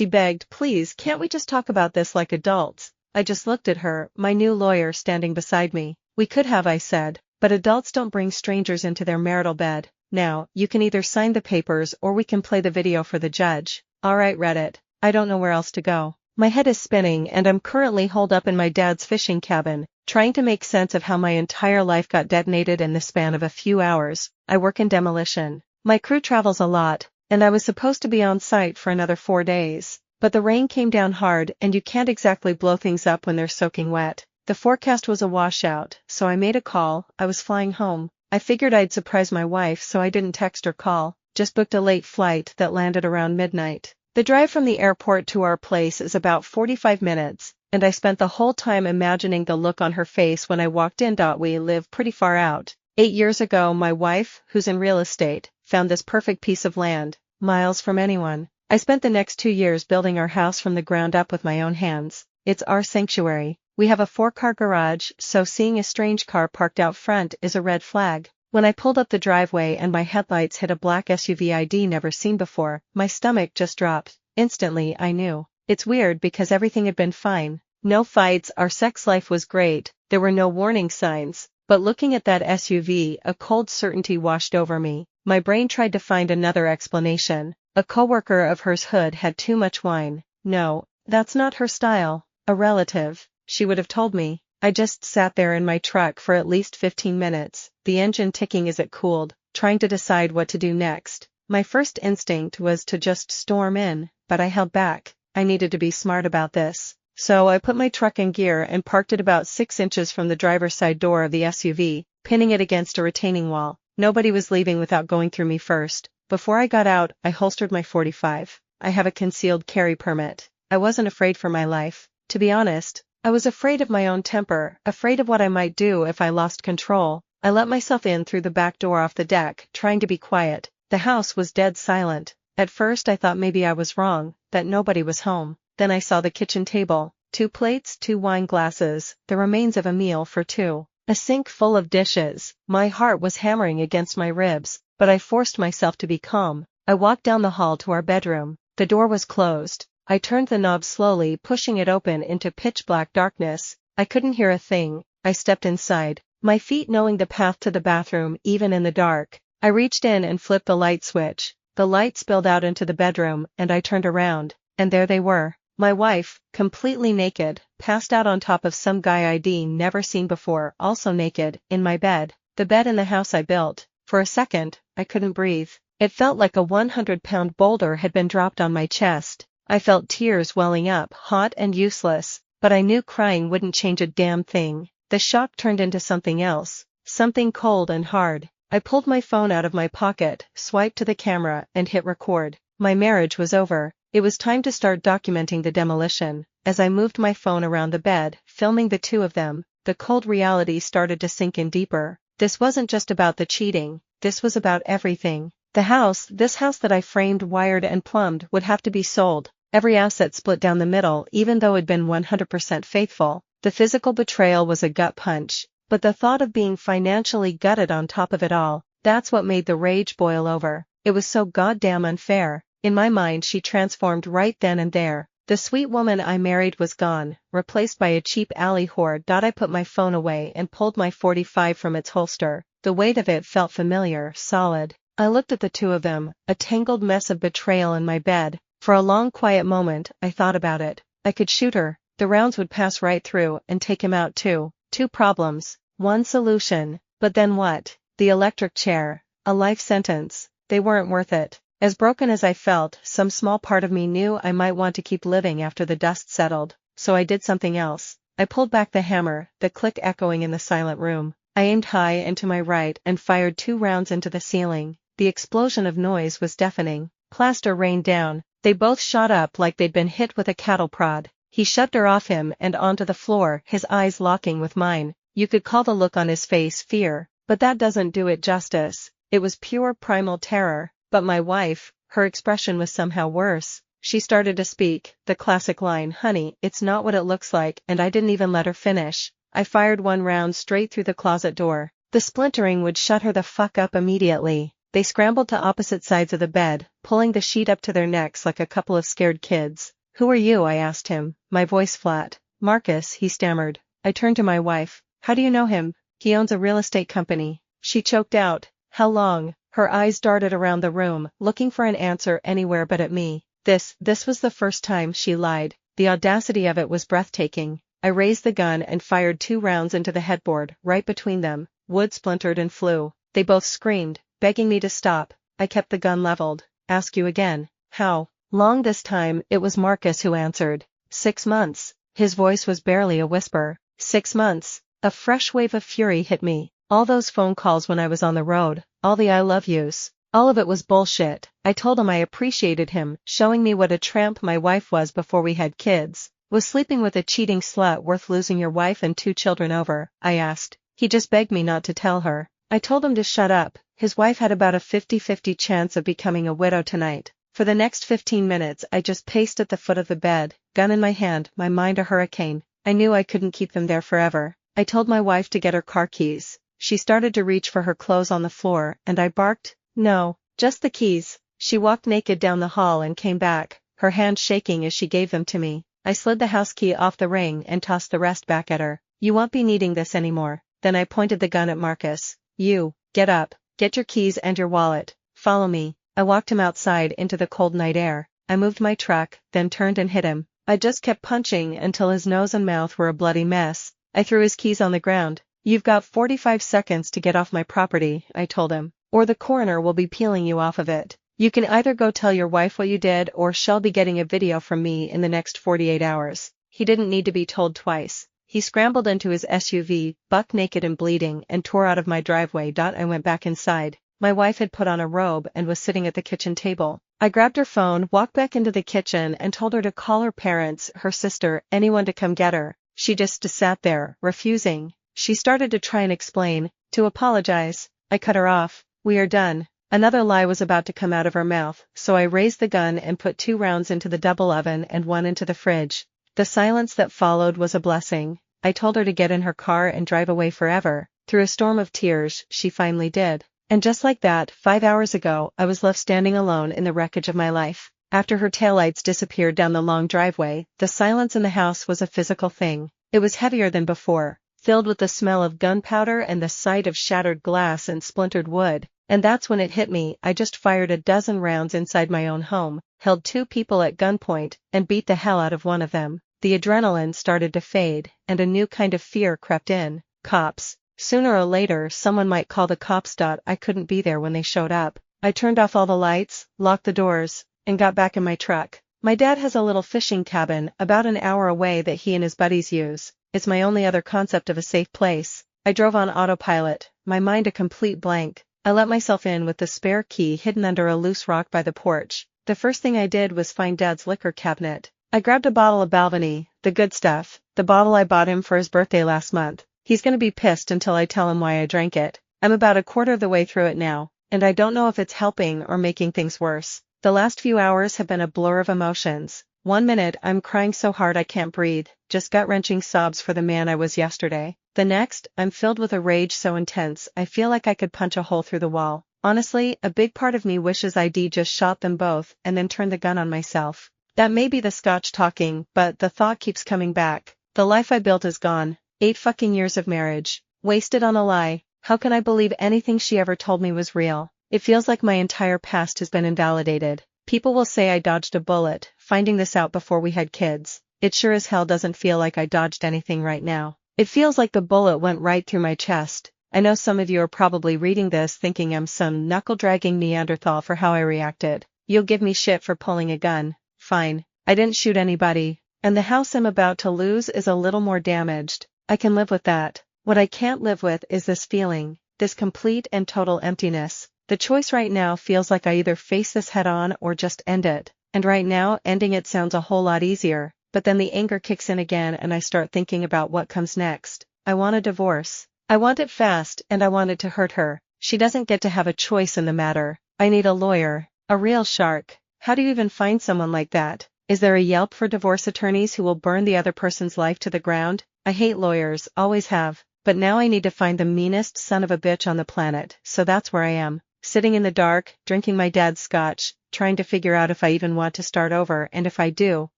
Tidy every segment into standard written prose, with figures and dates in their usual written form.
She begged, please, can't we just talk about this like adults? I just looked at her, my new lawyer standing beside me. We could have, I said, but adults don't bring strangers into their marital bed. Now, you can either sign the papers or we can play the video for the judge. Alright, Reddit. I don't know where else to go. My head is spinning and I'm currently holed up in my dad's fishing cabin, trying to make sense of how my entire life got detonated in the span of a few hours. I work in demolition. My crew travels a lot, and I was supposed to be on site for another 4 days. But the rain came down hard and you can't exactly blow things up when they're soaking wet. The forecast was a washout, so I made a call. I was flying home. I figured I'd surprise my wife, so I didn't text or call, just booked a late flight that landed around midnight. The drive from the airport to our place is about 45 minutes, and I spent the whole time imagining the look on her face when I walked in. We live pretty far out. 8 years ago, my wife, who's in real estate, found this perfect piece of land, miles from anyone. I spent the next 2 years building our house from the ground up with my own hands. It's our sanctuary. We have a 4-car garage, so seeing a strange car parked out front is a red flag. When I pulled up the driveway and my headlights hit a black SUV I'd never seen before, my stomach just dropped. Instantly, I knew. It's weird because everything had been fine. No fights, our sex life was great, there were no warning signs. But looking at that SUV, a cold certainty washed over me. My brain tried to find another explanation. A coworker of hers had too much wine. No, that's not her style. A relative. She would have told me. I just sat there in my truck for at least 15 minutes, the engine ticking as it cooled, trying to decide what to do next. My first instinct was to just storm in, but I held back. I needed to be smart about this. So I put my truck in gear and parked it about 6 inches from the driver's side door of the SUV, pinning it against a retaining wall. Nobody was leaving without going through me first. Before I got out, I holstered my .45. I have a concealed carry permit. I wasn't afraid for my life. To be honest, I was afraid of my own temper, afraid of what I might do if I lost control. I let myself in through the back door off the deck, trying to be quiet. The house was dead silent. At first I thought maybe I was wrong, that nobody was home. Then I saw the kitchen table. 2 plates, 2 wine glasses, the remains of a meal for 2. A sink full of dishes. My heart was hammering against my ribs, but I forced myself to be calm. I walked down the hall to our bedroom. The door was closed. I turned the knob slowly, pushing it open into pitch-black darkness. I couldn't hear a thing. I stepped inside, my feet knowing the path to the bathroom even in the dark. I reached in and flipped the light switch. The light spilled out into the bedroom, and I turned around, and there they were. My wife, completely naked, passed out on top of some guy I'd never seen before, also naked, in my bed. The bed in the house I built. For a second, I couldn't breathe. It felt like a 100-pound boulder had been dropped on my chest. I felt tears welling up, hot and useless, but I knew crying wouldn't change a damn thing. The shock turned into something else, something cold and hard. I pulled my phone out of my pocket, swiped to the camera, and hit record. My marriage was over. It was time to start documenting the demolition. As I moved my phone around the bed, filming the 2 of them, the cold reality started to sink in deeper. This wasn't just about the cheating, this was about everything. This house that I framed, wired and plumbed, would have to be sold. Every asset split down the middle, even though it'd been 100% faithful. The physical betrayal was a gut punch, but the thought of being financially gutted on top of it all, that's what made the rage boil over. It was so goddamn unfair. In my mind she transformed right then and there. The sweet woman I married was gone, replaced by a cheap alley whore. I put my phone away and pulled my .45 from its holster. The weight of it felt familiar, solid. I looked at the 2 of them, a tangled mess of betrayal in my bed. For a long quiet moment, I thought about it. I could shoot her. The rounds would pass right through and take him out too. 2 problems, 1 solution. But then what? The electric chair. A life sentence. They weren't worth it. As broken as I felt, some small part of me knew I might want to keep living after the dust settled. So I did something else. I pulled back the hammer, the click echoing in the silent room. I aimed high and to my right and fired 2 rounds into the ceiling. The explosion of noise was deafening. Plaster rained down. They both shot up like they'd been hit with a cattle prod. He shoved her off him and onto the floor, his eyes locking with mine. You could call the look on his face fear, but that doesn't do it justice. It was pure primal terror. But my wife, her expression was somehow worse. She started to speak, the classic line, honey, it's not what it looks like, and I didn't even let her finish. I fired 1 round straight through the closet door. The splintering would shut her the fuck up immediately. They scrambled to opposite sides of the bed, pulling the sheet up to their necks like a couple of scared kids. "Who are you?" I asked him, my voice flat. "Marcus," he stammered. I turned to my wife. "How do you know him?" "He owns a real estate company." She choked out. "How long?" Her eyes darted around the room, looking for an answer anywhere but at me. This was the first time she lied. The audacity of it was breathtaking. I raised the gun and fired 2 rounds into the headboard, right between them. Wood splintered and flew. They both screamed, begging me to stop. I kept the gun leveled. "Ask you again. How long?" This time, it was Marcus who answered. 6 months. His voice was barely a whisper. 6 months. A fresh wave of fury hit me. All those phone calls when I was on the road, all the "I love yous." All of it was bullshit. I told him I appreciated him, showing me what a tramp my wife was before we had kids. "Was sleeping with a cheating slut worth losing your wife and 2 children over?" I asked. He just begged me not to tell her. I told him to shut up. His wife had about a 50-50 chance of becoming a widow tonight. For the next 15 minutes I just paced at the foot of the bed, gun in my hand, my mind a hurricane. I knew I couldn't keep them there forever. I told my wife to get her car keys. She started to reach for her clothes on the floor, and I barked, "No, just the keys." She walked naked down the hall and came back, her hand shaking as she gave them to me. I slid the house key off the ring and tossed the rest back at her. "You won't be needing this anymore." Then I pointed the gun at Marcus. "You, get up, get your keys and your wallet. Follow me." I walked him outside into the cold night air. I moved my truck, then turned and hit him. I just kept punching until his nose and mouth were a bloody mess. I threw his keys on the ground. "You've got 45 seconds to get off my property," I told him, "or the coroner will be peeling you off of it. You can either go tell your wife what you did or she'll be getting a video from me in the next 48 hours. He didn't need to be told twice. He scrambled into his SUV, buck naked and bleeding, and tore out of my driveway. I went back inside. My wife had put on a robe and was sitting at the kitchen table. I grabbed her phone, walked back into the kitchen and told her to call her parents, her sister, anyone to come get her. She just sat there, refusing. She started to try and explain, to apologize. I cut her off. "We are done." Another lie was about to come out of her mouth, so I raised the gun and put 2 rounds into the double oven and 1 into the fridge. The silence that followed was a blessing. I told her to get in her car and drive away forever. Through a storm of tears, she finally did. And just like that, 5 hours ago, I was left standing alone in the wreckage of my life. After her taillights disappeared down the long driveway, the silence in the house was a physical thing. It was heavier than before, filled with the smell of gunpowder and the sight of shattered glass and splintered wood. And that's when it hit me. I just fired a dozen rounds inside my own home, held 2 people at gunpoint, and beat the hell out of one of them. The adrenaline started to fade, and a new kind of fear crept in. Cops. Sooner or later someone might call the cops. I couldn't be there when they showed up. I turned off all the lights, locked the doors, and got back in my truck. My dad has a little fishing cabin about an hour away that he and his buddies use. It's my only other concept of a safe place. I drove on autopilot, my mind a complete blank. I let myself in with the spare key hidden under a loose rock by the porch. The first thing I did was find Dad's liquor cabinet. I grabbed a bottle of Balvenie, the good stuff, the bottle I bought him for his birthday last month. He's gonna be pissed until I tell him why I drank it. I'm about a quarter of the way through it now, and I don't know if it's helping or making things worse. The last few hours have been a blur of emotions. 1 minute I'm crying so hard I can't breathe, just gut-wrenching sobs for the man I was yesterday. The next, I'm filled with a rage so intense I feel like I could punch a hole through the wall. Honestly, a big part of me wishes I'd just shot them both and then turned the gun on myself. That may be the scotch talking, but the thought keeps coming back. The life I built is gone. 8 fucking years of marriage, wasted on a lie. How can I believe anything she ever told me was real? It feels like my entire past has been invalidated. People will say I dodged a bullet, finding this out before we had kids. It sure as hell doesn't feel like I dodged anything right now. It feels like the bullet went right through my chest. I know some of you are probably reading this thinking I'm some knuckle-dragging Neanderthal for how I reacted. You'll give me shit for pulling a gun. Fine. I didn't shoot anybody. And the house I'm about to lose is a little more damaged. I can live with that. What I can't live with is this feeling, this complete and total emptiness. The choice right now feels like I either face this head on or just end it. And right now, ending it sounds a whole lot easier. But then the anger kicks in again and I start thinking about what comes next. I want a divorce. I want it fast and I want it to hurt her. She doesn't get to have a choice in the matter. I need a lawyer. A real shark. How do you even find someone like that? Is there a Yelp for divorce attorneys who will burn the other person's life to the ground? I hate lawyers, always have. But now I need to find the meanest son of a bitch on the planet, so that's where I am. sitting in the dark, drinking my dad's scotch, trying to figure out if I even want to start over, and if I do,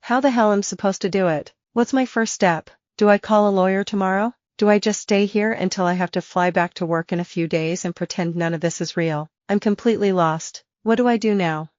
how the hell I'm supposed to do it. What's my first step? Do I call a lawyer tomorrow? Do I just stay here until I have to fly back to work in a few days and pretend none of this is real? I'm completely lost. What do I do now?